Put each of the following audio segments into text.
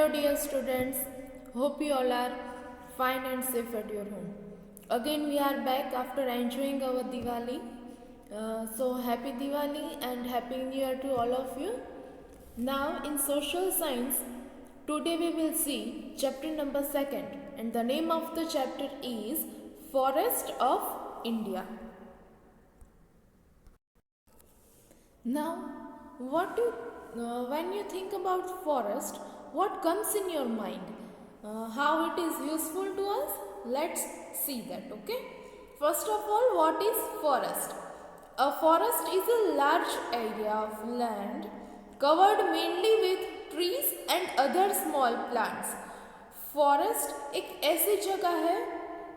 dear students, hope you all are fine and safe at your home. Again we are back after enjoying our Diwali. So happy Diwali and happy New Year to all of you. Now in social science, today we will see chapter number 2 and the name of the chapter is Forest of India. Now when you think about forest, what comes in your mind? How it is useful to us? Let's see that, okay? First of all, what is forest? A forest is a large area of land covered mainly with trees and other small plants. Forest एक ऐसी जगह है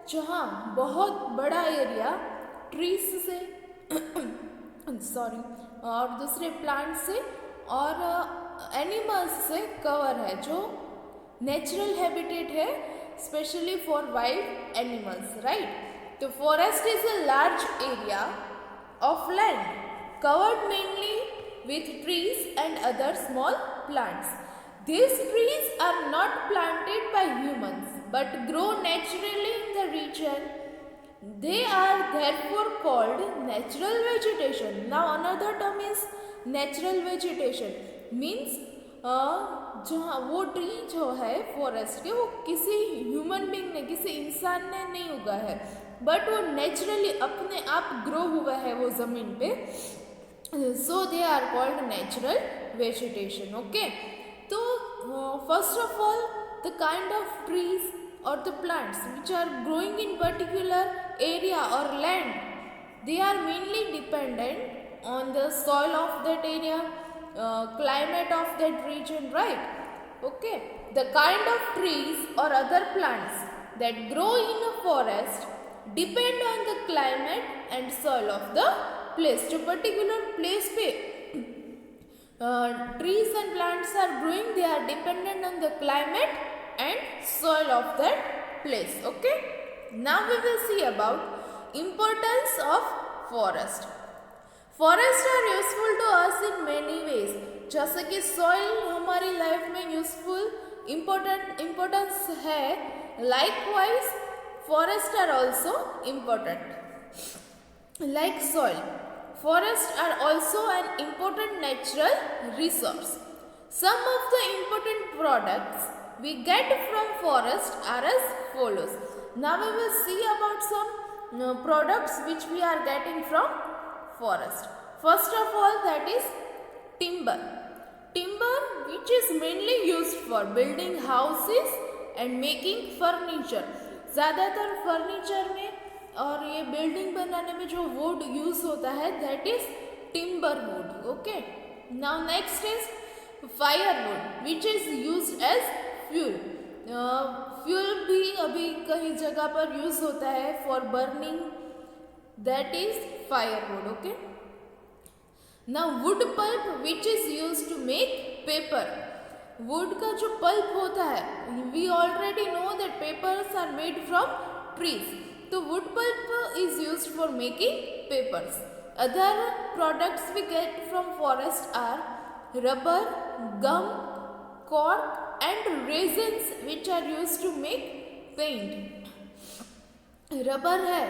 जहाँ बहुत बड़ा area trees से और दूसरे प्लांट से और एनिमल्स से कवर है, जो नेचुरल हैबिटेट है specially for wild animals, right. तो forest is a large area of land covered mainly with trees and other small plants. These trees are not planted by humans but grow naturally in the region. They are therefore called natural vegetation. Now another term is natural vegetation. Means जहाँ वो tree जो है forest के, वो किसी human being ने, किसी इंसान ने नहीं उगा है, बट वो नेचुरली अपने आप ग्रो हुआ है वो ज़मीन पे. So they are called natural vegetation, okay. तो first of all the kind of trees or the plants which are growing in particular area or land, they are mainly dependent on the soil of that area, climate of that region, right? Okay, the kind of trees or other plants that grow in a forest depend on the climate and soil of the place. जो particular place पे trees and plants are growing, they are dependent on the climate and soil of that place, okay. Now we will see about importance of forest. Forests are useful to us in many ways. जैसे कि soil हमारी life में useful importance है, likewise forests are also important like soil. Forests are also an important natural resource. Some of the important products we get from forest are as follows. Now we will see about some products which we are getting from forest. First of all, that is timber. Timber which is mainly used for building houses and making furniture. ज़्यादातर furniture में और ये building बनाने में जो would use होता है, that is timber wood, okay. Now next is firewood which is used as fuel. Fuel भी अभी कई जगह पर यूज होता है for burning, that is firewood, okay. Now wood pulp which is used to make paper. Wood का जो pulp होता है, we already know that papers are made from trees. तो wood pulp is used for making papers. Other products we get from forest are rubber, gum, cork and resins which are used to make paint. Rubber है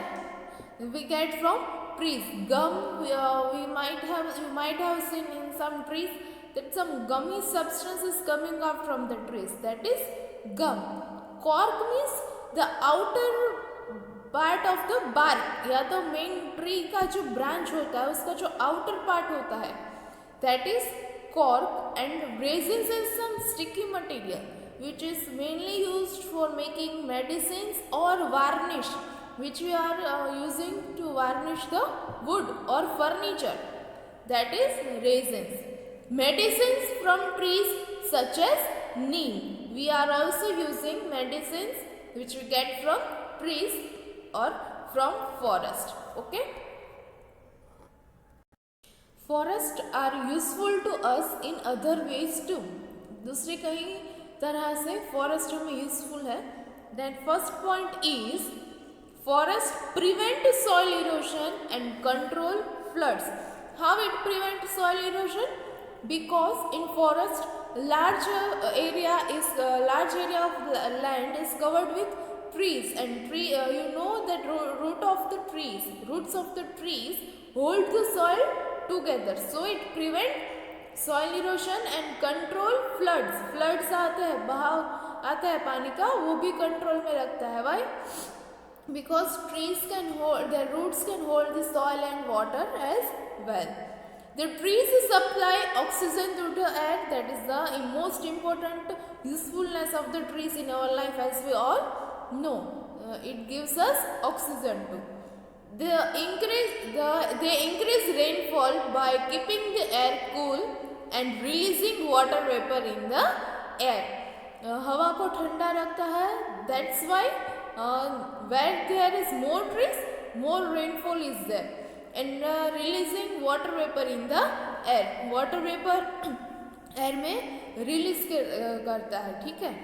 we get from trees. Gum you might have seen in some trees that some gummy substance is coming out from the trees, that is gum. Cork means the outer part of the bark, या तो main tree का जो branch होता है उसका जो outer part होता है, that is cork. And resins is some sticky material which is mainly used for making medicines or varnish which we are using to varnish the wood or furniture, that is resins. Medicines from trees such as neem. We are also using medicines which we get from trees or from forest, okay. Forests are useful to us in other ways too. दूसरे कई तरह से forest हमें useful है. Then first point is forest prevent soil erosion and control floods. How it prevent soil erosion? Because in forest large large area of land is covered with trees, and you know that roots of the trees hold the soil together, so it prevent soil erosion and control floods आते हैं, बहाव आता है पानी का, वो भी control में रखता है. Why? Because their roots can hold the soil and water as well. The trees supply oxygen to the air. That is the most important usefulness of the trees in our life, as we all know. It gives us oxygen too. They increase rainfall by keeping the air cool and releasing water vapor in the air. हवा को ठंडा रखता है. That's why where there is more trees, more rainfall is there. And releasing water vapor in the air. Water vapor air में release करता है. ठीक है.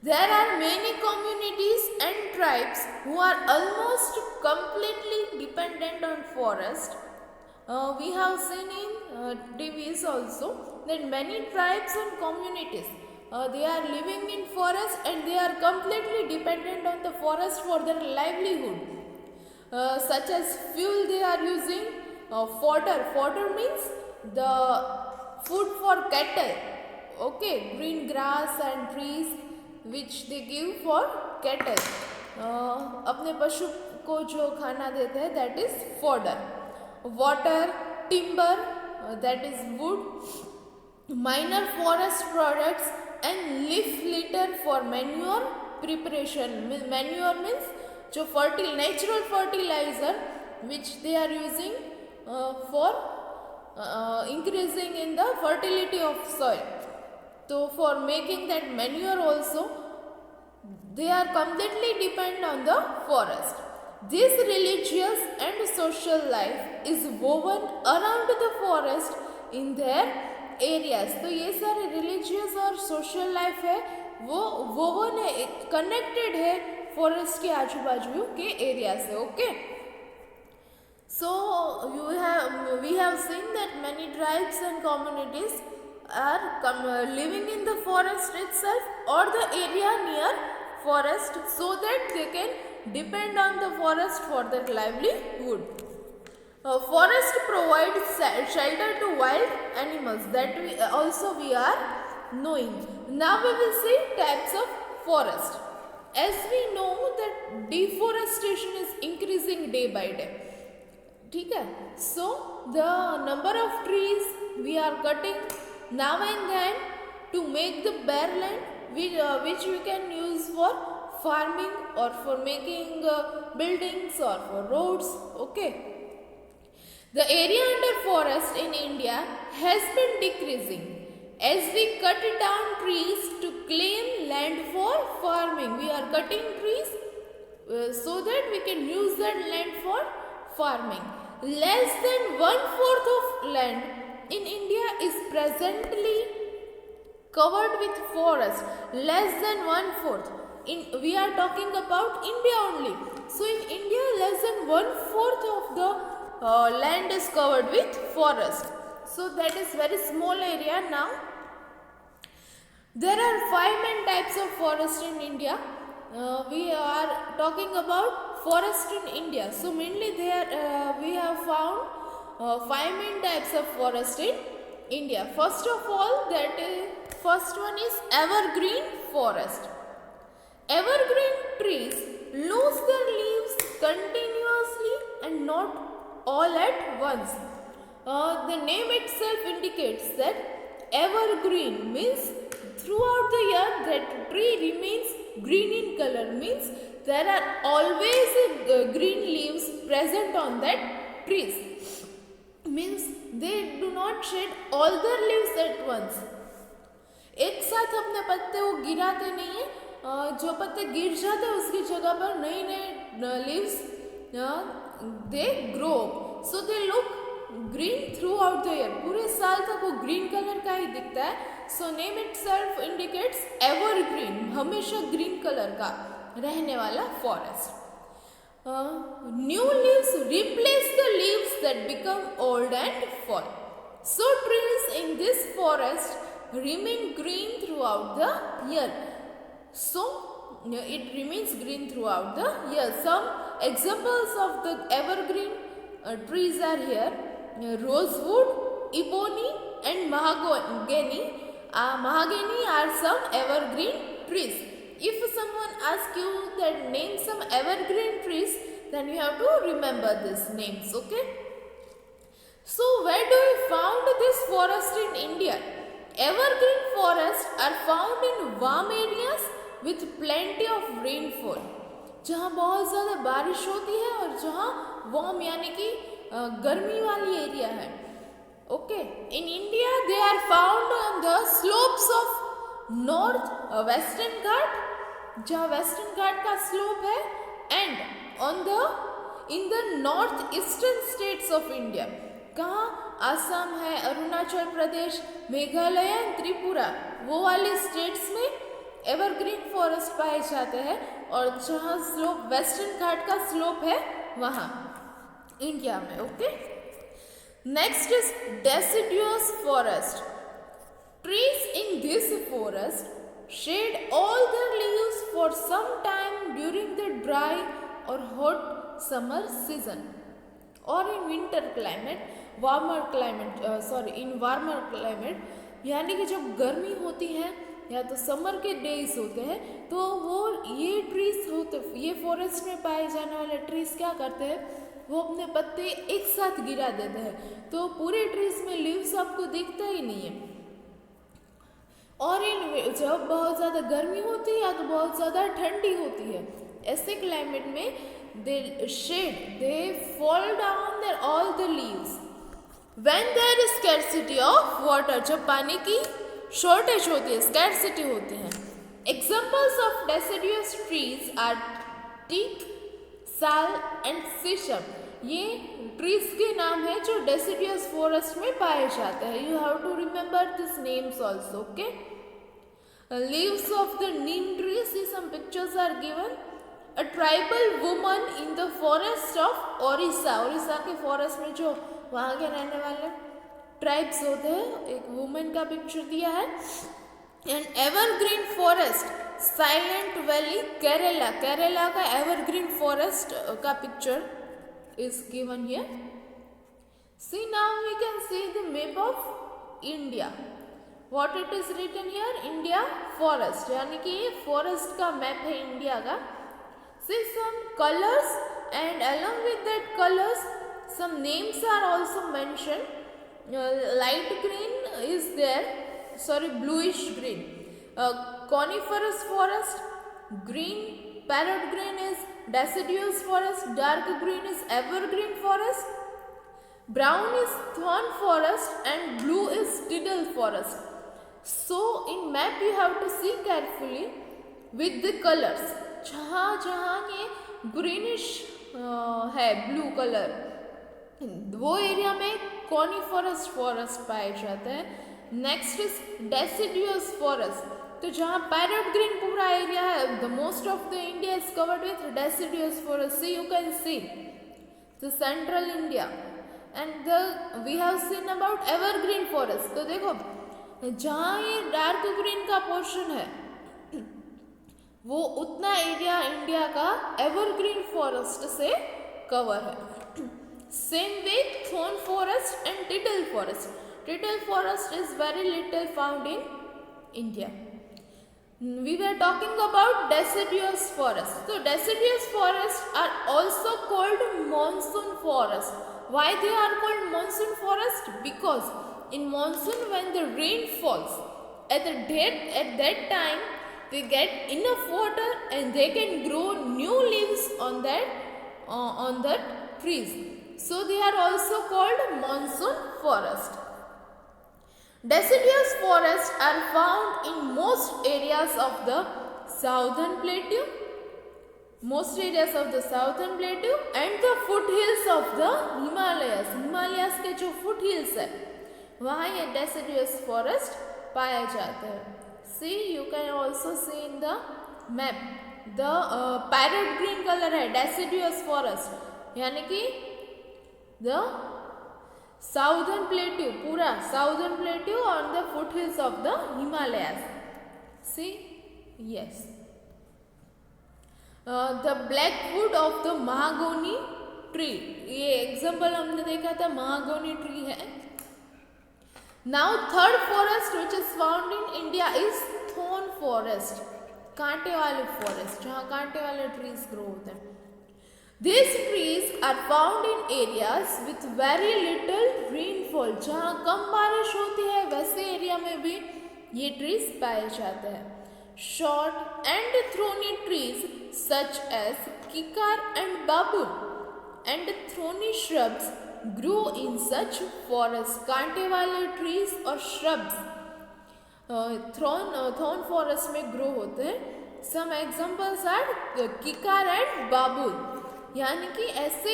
There are many communities and tribes who are almost completely dependent on forest. We have seen in TVs also that many tribes and communities they are living in forest and they are completely dependent on the forest for their livelihood. Such as fuel they are using, fodder means the food for cattle. Okay, green grass and trees which they give for cattle. अपने पशु को जो खाना देते हैं, that is fodder. Water, timber, that is wood. Minor forest products and leaf litter for manure preparation. Manure means जो natural fertilizer which they are using for increasing in the fertility of soil. So for making that manure also, they are completely dependent on the forest. This religious and social life is woven around the forest in their areas. तो ये सारे religious और social life है वो woven है, connected है forest के आजू बाजू के एरिया से. Okay, so we have seen that many tribes and communities are living in the forest itself और the area near forest, so that they can depend on the forest for their livelihood. Forest provides shelter to wild animals, that we are knowing. Now we will see types of forest. As we know that deforestation is increasing day by day. ठीक है, so the number of trees we are cutting now and then to make the bare land which we can use for farming or for making buildings or for roads. Okay. The area under forest in India has been decreasing as we cut down trees to claim land for farming. We are cutting trees so that we can use that land for farming. Less than 1/4 of land in India is presently covered with forest. Less than 1/4. We are talking about India only. So in India, less than 1/4 of the land is covered with forest. So that is very small area. Now there are 5 main types of forest in India. We are talking about forest in India. So mainly there we have found 5 main types of forest in India. First of all, first one is evergreen forest. Evergreen trees lose their leaves continuously and not all at once. The name itself indicates that evergreen means throughout the year that tree remains green in color, means there are always green leaves present on that trees, means they do not shed all their leaves at once. एक साथ अपने पत्ते वो गिराते नहीं है. जो पत्ते गिर जाते हैं उसकी जगह पर नए नए leaves they grow, so they look green throughout the year. पूरे साल तक वो ग्रीन कलर का ही दिखता है. So name itself indicates evergreen, हमेशा ग्रीन कलर का रहने वाला forest. New leaves replace the leaves that become old and fall. So trees in this forest remain green throughout the year. So it remains green throughout the year. Some examples of the evergreen trees are here: rosewood, ebony, and mahogany. Mahogany are some evergreen trees. If someone asks you that name some evergreen trees, then you have to remember these names. Okay. So where do we found this forest in India? Evergreen forests are found in warm areas with plenty of rainfall. जहाँ बहुत ज़्यादा बारिश होती है और जहाँ warm यानी कि गर्मी वाली एरिया है. Okay. In India they are found on the slopes of north western Ghat, जहाँ वेस्टर्न घाट का स्लोप है, and on the in the north eastern states of India. कहाँ? असम है, अरुणाचल प्रदेश, मेघालय, त्रिपुरा, वो वाले स्टेट्स में एवरग्रीन फॉरेस्ट पाए जाते हैं. और जहाँ स्लोप वेस्टर्न घाट का स्लोप है वहाँ इंडिया में. Okay. Next is deciduous forest. Trees in this forest shed all their leaves for some time during the dry और हॉट समर सीजन और in winter climate, warmer climate, in warmer climate, यानी कि जब गर्मी होती है या तो समर के डेज होते हैं, तो वो ये ट्रीज होते, ये फॉरेस्ट में पाए जाने वाले ट्रीज क्या करते हैं, वो अपने पत्ते एक साथ गिरा देते हैं, तो पूरे ट्रीज में लीव्स आपको दिखता ही नहीं है. और इन जब बहुत ज़्यादा गर्मी होती है या तो बहुत ज़्यादा ठंडी होती है, ऐसे क्लाइमेट में they shed, they fall down their all the leaves. When there is scarcity of water, जब पानी की शॉर्टेज होती है, स्कैरसिटी होती है. Examples of deciduous trees are teak, sal and sisam. ये ट्रीज के नाम है जो डेसिडियस फॉरेस्ट में पाए जाते हैं. You have to remember these names also. Okay. Leaves of the neem tree. See, some pictures are given. A tribal woman in the forest of Orissa. Odisha के फॉरेस्ट में जो वहाँ के रहने वाले ट्राइब्स होते हैं, एक वुमेन का पिक्चर दिया है. And evergreen forest silent valley Kerala. Kerala का एवरग्रीन फॉरेस्ट का picture is given here. See now we can see the map of India. What it is written here? India forest, यानी कि ये फॉरेस्ट का मैप है इंडिया का. See some colors, and along with that colors some names are also mentioned. Light green is there, bluish green. Coniferous forest, green parrot green is deciduous forest, dark green is evergreen forest, brown is thorn forest, and blue is tidal forest. So in map you have to see carefully with the colors. जहाँ जहाँ ये greenish है, blue colour, वो area में coniferous forest पाए जाते हैं. Next is deciduous forest. तो जहाँ पैरेट ग्रीन पूरा एरिया है, the most of the India is covered with deciduous forest. See you can see the central India and we have seen about evergreen forest. तो देखो जहाँ ये dark green का portion है, वो उतना एरिया इंडिया का एवरग्रीन फॉरेस्ट से कवर है. Same with thorn forest and tidal forest. Tidal forest is very little found in India. We were talking about deciduous forest. तो deciduous forest are also called monsoon forest. Why they are called monsoon forest? Because in monsoon when the rain falls at that time they get enough water and they can grow new leaves on the trees. So they are also called monsoon forest. Deciduous forests are found in most areas of the southern plateau, and the foothills of the Himalayas. Himalayas के जो foothills है, वहाँ ये deciduous forest पाया जाता है. See, you can also see in the map the parrot green color है deciduous forest, यानी कि the साउदर्न प्लेट्यू, पूरा southern plateau on the foothills of the Himalayas. See, yes. The blackwood of the mahogany tree, ये example हमने देखा था, mahogany tree है. Now third forest which is found in India is thorn forest, कांटे वाले forest, जहाँ कांटे वाले ट्रीज ग्रो होते हैं. These trees are found in areas with very little rainfall, जहाँ कम बारिश होती है वैसे एरिया में भी ये ट्रीज पाए जाते हैं. Short and thorny trees such as kikar and babul and thorny shrubs grow in such forests. कांटे वाले ट्रीज और shrubs थॉर्न फॉरेस्ट में ग्रो होते हैं. सम एग्जाम्पल्स आर किकार एंड बाबुल, यानी कि ऐसे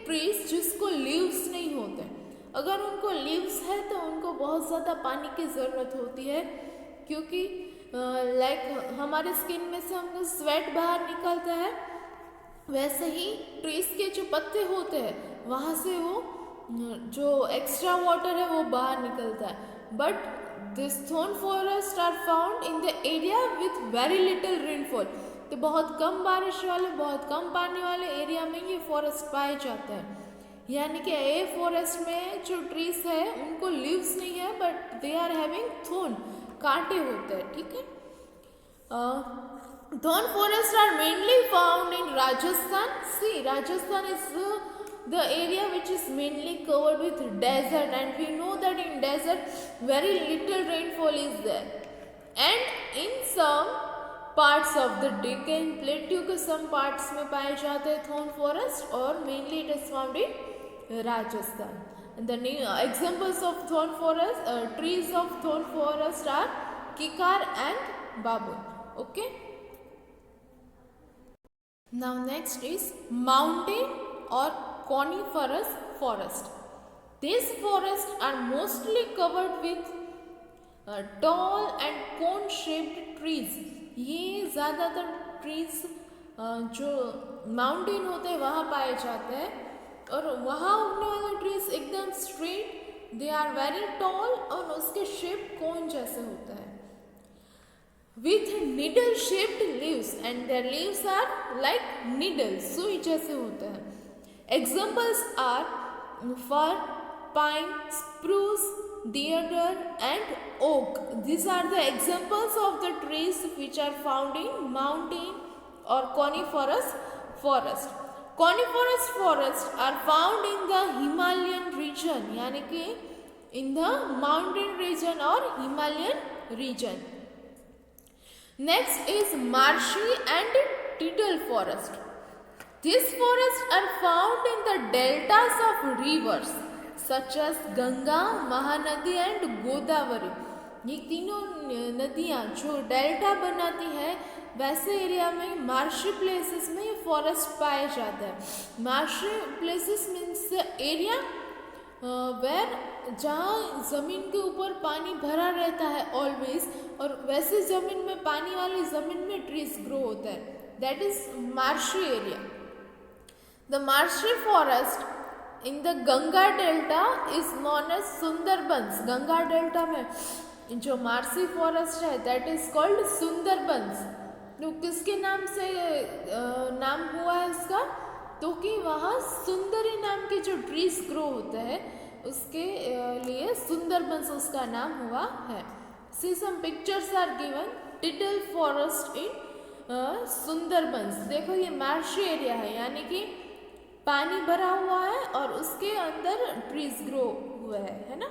ट्रीज जिसको लीव्स नहीं होते. अगर उनको लीव्स है तो उनको बहुत ज़्यादा पानी की ज़रूरत होती है, क्योंकि लाइक हमारे स्किन में से हमको स्वेट बाहर निकलता है, वैसे ही ट्रीज के जो पत्ते होते हैं वहाँ से वो जो एक्स्ट्रा वाटर है वो बाहर निकलता है. But this thorn forest are found in the area with very little rainfall, तो बहुत कम बारिश वाले, बहुत कम पानी वाले एरिया में ये फॉरेस्ट पाए जाते हैं. यानी कि ये फॉरेस्ट में जो ट्रीज है उनको लीव्स नहीं है, but they are having thorn, कांटे होते हैं. ठीक है. Thorn forest are mainly found in Rajasthan. See, Rajasthan is the area which is mainly covered with desert, and we know that in desert very little rainfall is there. And in some parts of the Deccan Plateau के some parts में पाए जाते हैं thorn forest, और mainly it is found in Rajasthan. And the examples of thorn forest, trees of thorn forest are kikar and babul. Okay. Now next is mountain or coniferous forest. These forests are mostly covered with tall and cone-shaped trees. ये ज़्यादातर trees जो mountain होते हैं वहाँ पाए जाते हैं, और वहाँ उगने वाले ट्रीज एकदम straight, they are very tall, और उसके शेप कोन जैसे होता है. With needle shaped leaves, and their leaves are like needles, सुई जैसे होते हैं. Examples are fir, pine, spruce, deodar and oak. These are the examples of the trees which are found in mountain or coniferous forest. Coniferous forests are found in the Himalayan region, यानी कि in the mountain region or Himalayan region. Next is marshy and tidal forest. These forests are found in the deltas of rivers such as Ganga, Mahanadi and Godavari. ये तीनों नदियाँ जो delta बनाती है वैसे area में, मार्शी प्लेसेस में ये फॉरेस्ट पाए जाते हैं. Marshy places means the area where जहाँ ज़मीन के ऊपर पानी भरा रहता है ऑलवेज, और वैसे ज़मीन में, पानी वाली ज़मीन में ट्रीज ग्रो होता है. That is marshy area. The marshy forest in the Ganga Delta is known as Sundarbans. Ganga Delta में जो मार्शी फॉरेस्ट है that is called Sundarbans. तो किसके नाम से नाम हुआ है इसका? तो कि वहाँ सुंदरी नाम के जो ट्रीज ग्रो होते हैं उसके लिए सुंदरबंस उसका नाम हुआ है. See some pictures are given. Tidal forest in Sundarbans. देखो ये मार्शी एरिया है, यानी कि पानी भरा हुआ है और उसके अंदर ट्रीज ग्रो हुए हैं, है ना.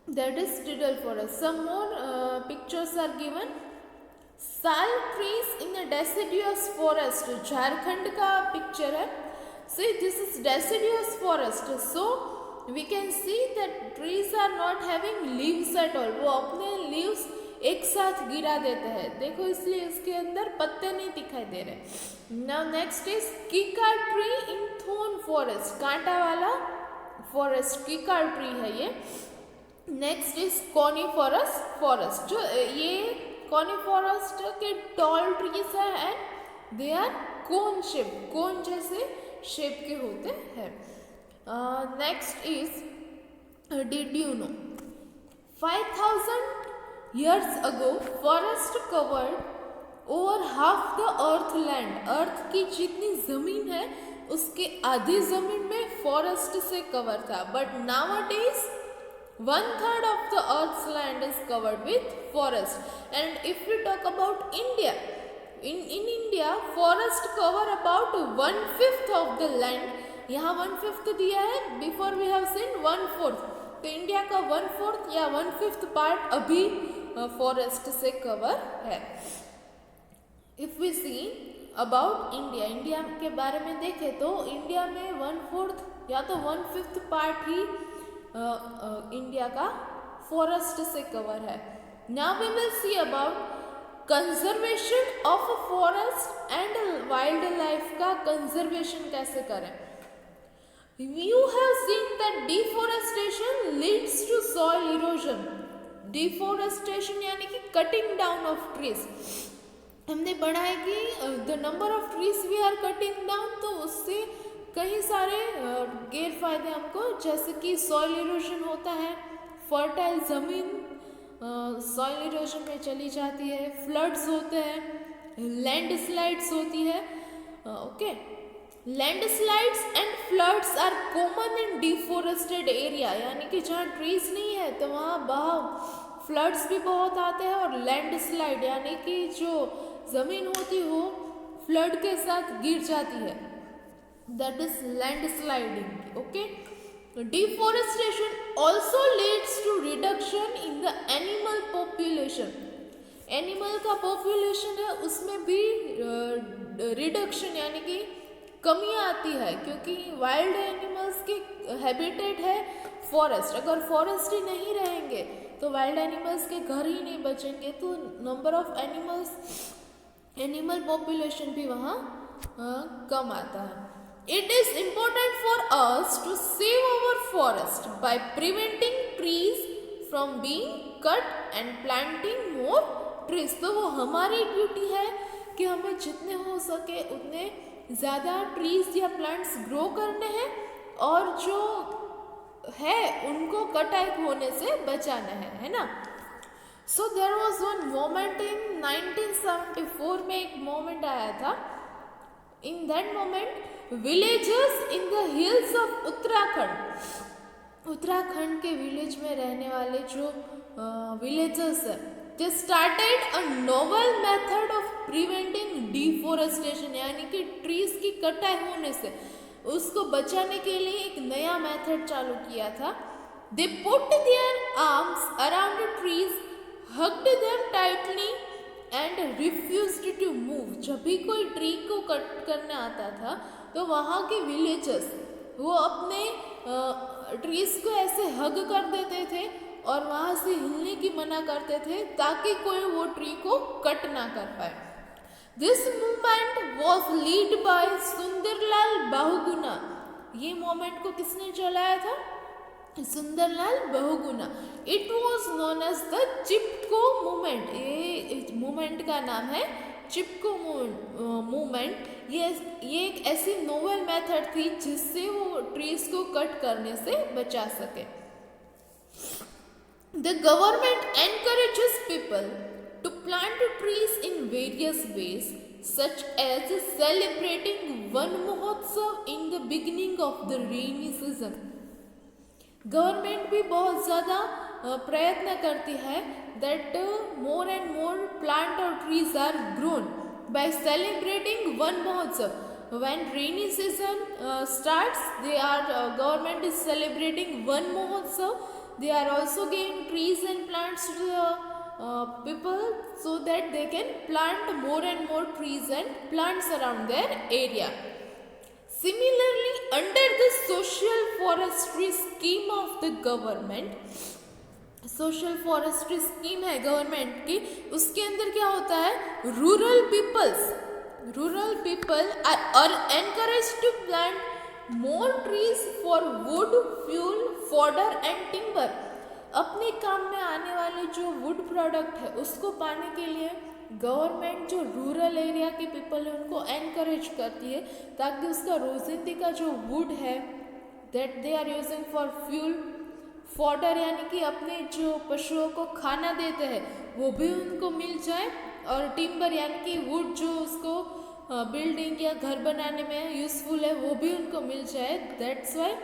That is tidal forest. Some more pictures are given. Sal trees in the deciduous forest. Jharkhand का पिक्चर है. See this is deciduous forest. So we can see that trees are not having leaves at all. वो अपने leaves एक साथ गिरा देते हैं, देखो, इसलिए इसके अंदर पत्ते नहीं दिखाई दे रहे. Now next is kikar tree in thorn forest. कांटा वाला फॉरेस्ट कीकार ट्री है ये. Next is coniferous forest. जो ये कॉनिफरस के टॉल ट्रीज है and they are cone shape, cone जैसे शेप के होते हैं. Next is Did you know? 5,000 years ago, forest covered over half the earth land. अर्थ की जितनी जमीन है उसके आधी जमीन में फॉरेस्ट से कवर था. But nowadays 1/3 of the earth's land is covered with forest. And if we talk about India, in India forest cover about 1/5 of the land. यहाँ 1/5 दिया है, before we have seen 1/4. तो इंडिया का 1/4 या 1/5 part अभी forest से cover है. If we see about India, India के बारे में देखें तो इंडिया में 1/4 या तो 1/5 पार्ट ही इंडिया का फॉरेस्ट से कवर है. Now we will see about conservation of forest and wildlife का कंजर्वेशन कैसे करें. You have seen that deforestation leads to soil erosion. Deforestation यानी कि cutting down of trees. हमने पढ़ा है कि the number of trees we are cutting down, तो उससे कई सारे गैर फायदे हमको, जैसे कि soil erosion होता है, fertile ज़मीन soil erosion में चली जाती है, floods होते हैं, landslides होती है. ओके, landslides and floods are common in deforested area, यानी कि जहाँ ट्रीज नहीं है तो वहाँ बहाव, फ्लड्स भी बहुत आते हैं. और लैंडस्लाइड यानी कि जो ज़मीन होती हो फ्लड के साथ गिर जाती है, that is landsliding. Okay, deforestation also leads to reduction in the animal population. Animal का पॉपुलेशन है उसमें भी रिडक्शन यानी कि कमी आती है, क्योंकि वाइल्ड एनिमल्स के हैबिटेट है फॉरेस्ट. अगर फॉरेस्ट ही नहीं रहेंगे तो वाइल्ड एनिमल्स के घर ही नहीं बचेंगे, तो नंबर ऑफ एनिमल पॉपुलेशन भी वहाँ कम आता है. It is important for us to save our forest by preventing trees from being cut and planting more trees. तो वो हमारी ड्यूटी है कि हमें जितने हो सके उतने ज़्यादा ट्रीज या प्लांट्स ग्रो करने हैं और जो है उनको कटाई होने से बचाना है ना. So there was one movement in 1974 में एक मोमेंट आया था. In that movement villagers in the hills of Uttarakhand के विलेज में रहने वाले जो विलेजर्स हैं, they started a novel method of preventing deforestation, यानी कि ट्रीज की कटाई होने से उसको बचाने के लिए एक नया मेथड चालू किया था. They put their arms around the trees, hugged them tightly and refused to move. जब भी कोई ट्री को कट करने आता था तो वहाँ के विलेजर्स वो अपने ट्रीज को ऐसे हग कर देते थे और वहाँ से हिलने की मना करते थे ताकि कोई वो ट्री को कट ना कर पाए. This movement was lead by Sundarlal Bahuguna. ये मूवमेंट को किसने चलाया था? Sundarlal Bahuguna. It was known as the Chipko movement. ये मूवमेंट का नाम है चिपको मूवमेंट. ये एक ऐसी नोवेल मेथड थी जिससे वो ट्रीज को कट करने से बचा सके. The government encourages people to plant trees in various ways, such as celebrating Van Mahotsav in the beginning of the rainy season. Government भी बहुत ज़्यादा प्रयत्न करती है that more and more plant or trees are grown by celebrating Van Mahotsav. When rainy season starts, government is celebrating Van Mahotsav. They are also giving trees and plants to the people so that they can plant more and more trees and plants around their area. Similarly, under the social forestry scheme of the government, social forestry scheme है government की, उसके अंदर क्या होता है, rural people are encourage to plant more trees for wood, fuel, fodder and timber. अपने काम में आने वाले जो वुड प्रोडक्ट है उसको पाने के लिए गवर्नमेंट जो रूरल एरिया के पीपल है उनको एनकरेज करती है ताकि उसका रोजिंदगी का जो वुड है that they are using for fuel, fodder यानी कि अपने जो पशुओं को खाना देते हैं वो भी उनको मिल जाए, और टिम्बर यानी कि वुड जो उसको बिल्डिंग या घर बनाने में यूज़फुल है वो भी उनको मिल जाए। दैट्स वाई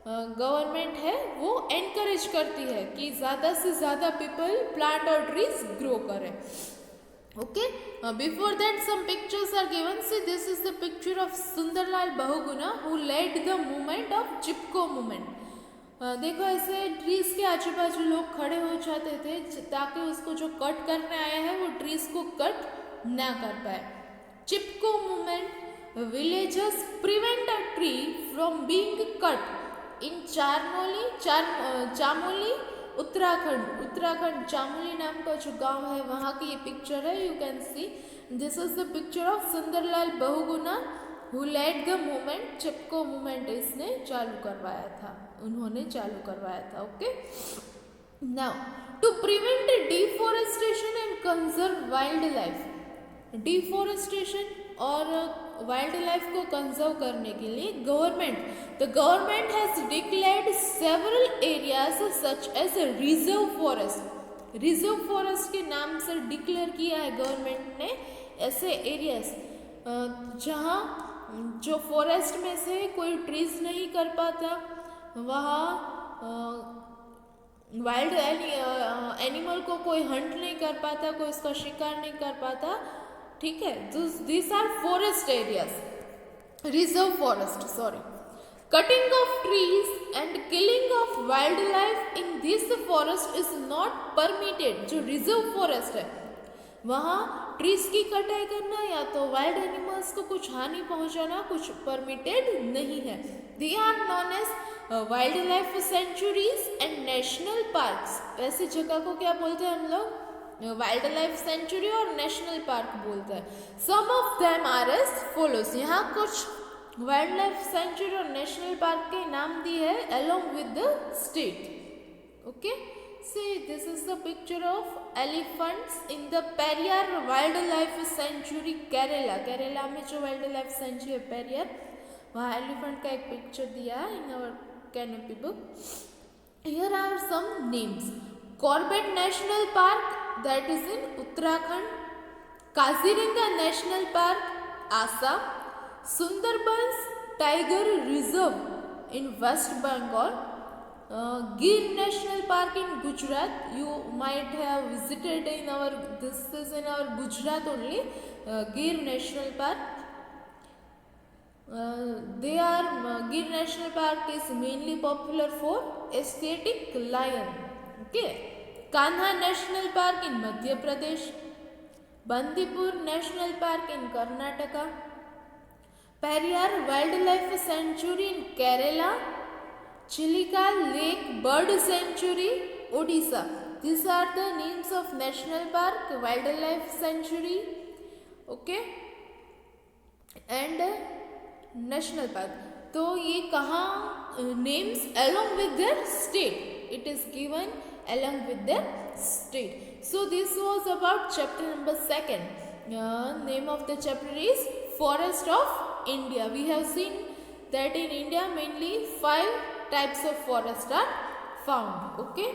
गवर्नमेंट है वो एनकरेज करती है कि ज़्यादा से ज़्यादा पीपल प्लांट और ट्रीज ग्रो करें। Okay, before that some pictures are given. See, this is the picture of Sundarlal Bahuguna who led the movement of Chipko movement. देखो ऐसे ट्रीज के आजू बाजू लोग खड़े हो जाते थे ताकि उसको जो कट करने आया है वो ट्रीज को कट ना कर पाए। Chipko movement villagers prevent a tree from being cut in Chamoli Uttarakhand Chamoli नाम का जो गांव है वहाँ की ये पिक्चर है। You can see this is the picture of Sundarlal Bahuguna who led the movement. Chipko movement इसने चालू करवाया था, उन्होंने चालू करवाया था। Okay, now to prevent deforestation and conserve wildlife, deforestation और वाइल्ड लाइफ को कंजर्व करने के लिए government has declared several areas such as reserve forest. Reserve forest के नाम से डिक्लेयर किया है गवर्नमेंट ने ऐसे एरियाज जहाँ जो फॉरेस्ट में से कोई ट्रीज नहीं कर पाता, वहाँ वाइल्ड एनिमल को कोई हंट नहीं कर पाता, कोई उसका शिकार नहीं कर पाता। ठीक है, this are forest areas, reserve forest sorry. Cutting of trees and killing of wildlife in this forest is not permitted. जो रिजर्व फॉरेस्ट है वहाँ ट्रीज की कटाई करना या तो वाइल्ड एनिमल्स को कुछ हानि पहुँचाना कुछ परमिटेड नहीं है। They are known as wildlife sanctuaries and national parks. ऐसी जगह को क्या बोलते हैं हम लोग? वाइल्ड लाइफ सेंचुरी और नेशनल पार्क बोलते हैं। Some of them are as follows. यहाँ कुछ वाइल्ड लाइफ सेंचुरी और नेशनल पार्क के नाम दिए है along with the state. Okay, see this is the picture of elephants in the Periyar wildlife sanctuary Kerala. Kerala में जो वाइल्ड लाइफ सेंचुरी है पेरियार, वहाँ एलिफेंट का एक पिक्चर दिया है in our canopy book. Here are some names. Corbett national park that is in Uttarakhand, Kaziranga National Park, Assam, Sundarbans Tiger Reserve in West Bengal, Gir National Park in Gujarat. You might have visited in our, this is in our Gujarat only, Gir National Park. Gir National Park is mainly popular for aesthetic lion. Okay. Kanha national park in Madhya Pradesh, Bandipur national park in Karnataka, Periyar wildlife sanctuary in Kerala, Chilika lake bird sanctuary Odisha. This are the names of national park, wildlife sanctuary, okay, and national park. तो ये कहाँ names along with their state, it is given along with their state. So this was about chapter number 2. Name of the chapter is Forest of India. We have seen that in India mainly 5 types of forest are found. Okay,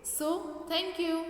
so thank you.